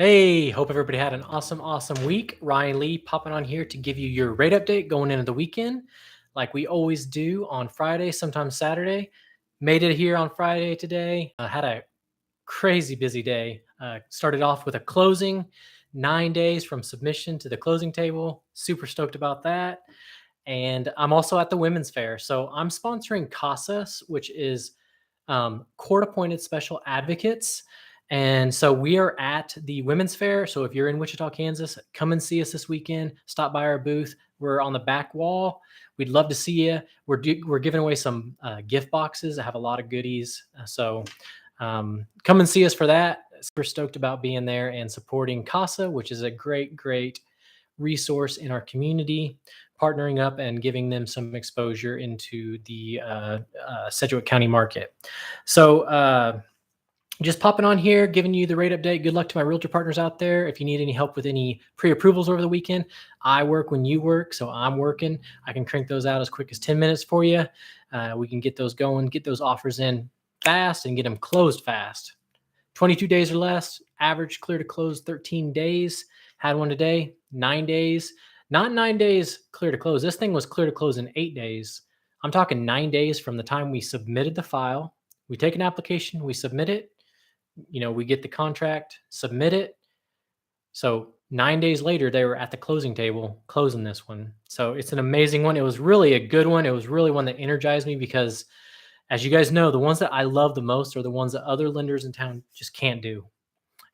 Hey, hope everybody had an awesome week. Ryan Lee popping on here to give you your rate update going into the weekend, like we always do on Friday, sometimes Saturday. Made it here on Friday today. Had a crazy busy day. Started off with a closing, 9 days from submission to the closing table. Super stoked about that. And I'm also at the Women's Fair. So I'm sponsoring CASAS, which is court appointed special advocates. And so we are at the Women's Fair. So if you're in Wichita, Kansas, come and see us this weekend. Stop by our booth. We're on the back wall. We'd love to see you. We're giving away some gift boxes. I have a lot of goodies. So come and see us for that. Super stoked about being there and supporting CASA, which is a great resource in our community, partnering up and giving them some exposure into the Sedgwick County market. So just popping on here, giving you the rate update. Good luck to my realtor partners out there. If you need any help with any pre-approvals over the weekend, I work when you work, so I'm working. I can crank those out as quick as 10 minutes for you. We can get those going, get those offers in fast and get them closed fast. 22 days or less, average clear to close 13 days. Had one today, 9 days. Not 9 days clear to close. This thing was clear to close in 8 days. I'm talking 9 days from the time we submitted the file. We take an application, we submit it, we get the contract, submit it. So 9 days later, they were at the closing table closing this one. So it's an amazing one. It was really a good one. It was really one that energized me because, as you guys know, the ones that I love the most are the ones that other lenders in town just can't do.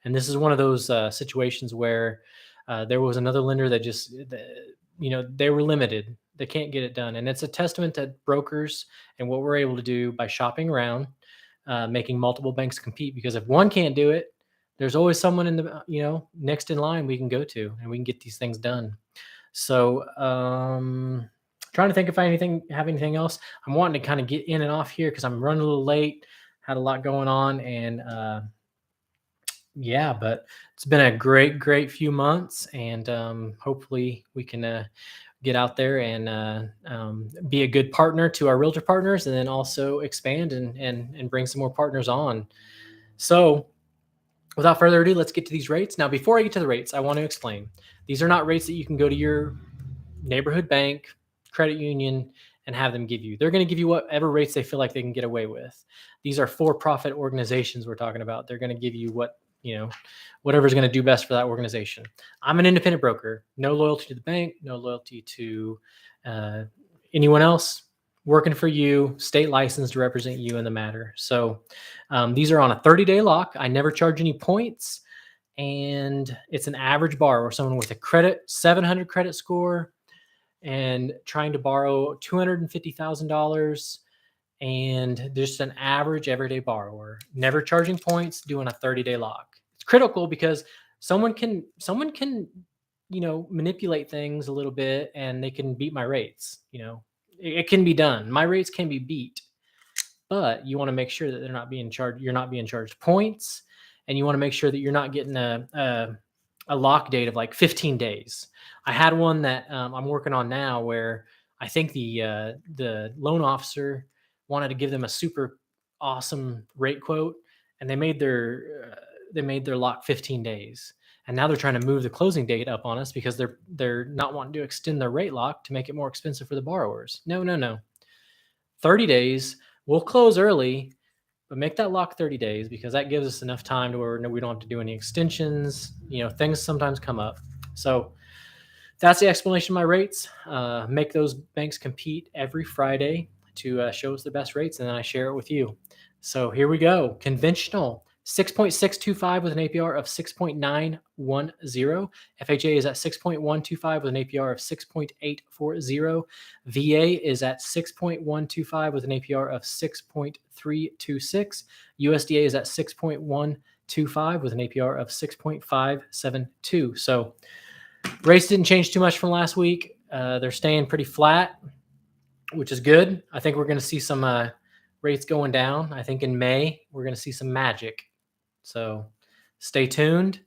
And this is one of those situations where there was another lender that just, they were limited. They can't get it done. And it's a testament to brokers and what we're able to do by shopping around, making multiple banks compete. Because if one can't do it, there's always someone in the, next in line we can go to and we can get these things done. So trying to think if I have anything else. I'm wanting to kind of get in and off here because I'm running a little late, had a lot going on, and yeah, but it's been a great few months, and hopefully we can get out there and be a good partner to our realtor partners, and then also expand and bring some more partners on. So without further ado, let's get to these rates. Now, before I get to the rates, I want to explain. These are not rates that you can go to your neighborhood bank, credit union, and have them give you. They're going to give you whatever rates they feel like they can get away with. These are for-profit organizations we're talking about. They're going to give you whatever's going to do best for that organization. I'm an independent broker. No loyalty to the bank, no loyalty to anyone else. Working for you, state licensed to represent you in the matter. So these are on a 30-day lock. I never charge any points. And it's an average borrower, someone with a 700 credit score and trying to borrow $250,000, and just an average everyday borrower, never charging points, doing a 30-day lock. It's critical because someone can manipulate things a little bit and they can beat my rates. It can be done. My rates can be beat, but you want to make sure that you're not being charged points, and you want to make sure that you're not getting a lock date of like 15 days. I had one that I'm working on now where I think the loan officer wanted to give them a super awesome rate quote, and they made their lock 15 days. And now they're trying to move the closing date up on us because they're not wanting to extend their rate lock to make it more expensive for the borrowers. No. 30 days. We'll close early, but make that lock 30 days because that gives us enough time to where we don't have to do any extensions. Things sometimes come up. So that's the explanation of my rates. Make those banks compete every Friday to show us the best rates, and then I share it with you. So here we go. Conventional, 6.625 with an APR of 6.910. FHA is at 6.125 with an APR of 6.840. VA is at 6.125 with an APR of 6.326. USDA is at 6.125 with an APR of 6.572. So rates didn't change too much from last week. They're staying pretty flat, which is good. I think we're going to see some rates going down. I think in May, we're going to see some magic. So stay tuned.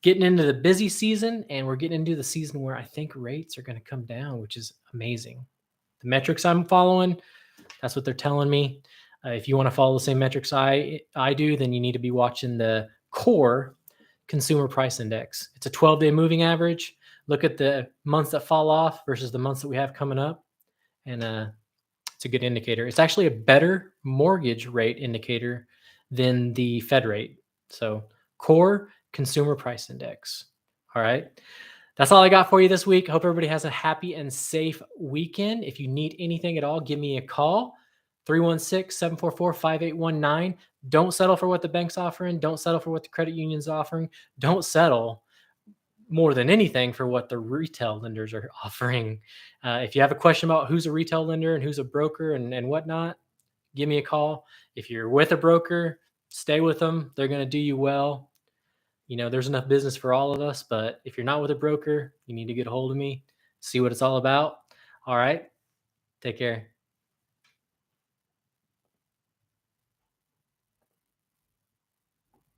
Getting into the busy season, and we're getting into the season where I think rates are going to come down, which is amazing. The metrics I'm following, that's what they're telling me. If you want to follow the same metrics I do, then you need to be watching the core consumer price index. It's a 12-day moving average. Look at the months that fall off versus the months that we have coming up, and it's a good indicator. It's actually a better mortgage rate indicator than the Fed rate. So, core consumer price index. All right. That's all I got for you this week. Hope everybody has a happy and safe weekend. If you need anything at all, give me a call. 316-744-5819. Don't settle for what the bank's offering. Don't settle for what the credit union's offering. Don't settle more than anything for what the retail lenders are offering. If you have a question about who's a retail lender and who's a broker and whatnot, give me a call. If you're with a broker, stay with them. They're going to do you well. You know, there's enough business for all of us, but if you're not with a broker, you need to get a hold of me, see what it's all about. All right. Take care.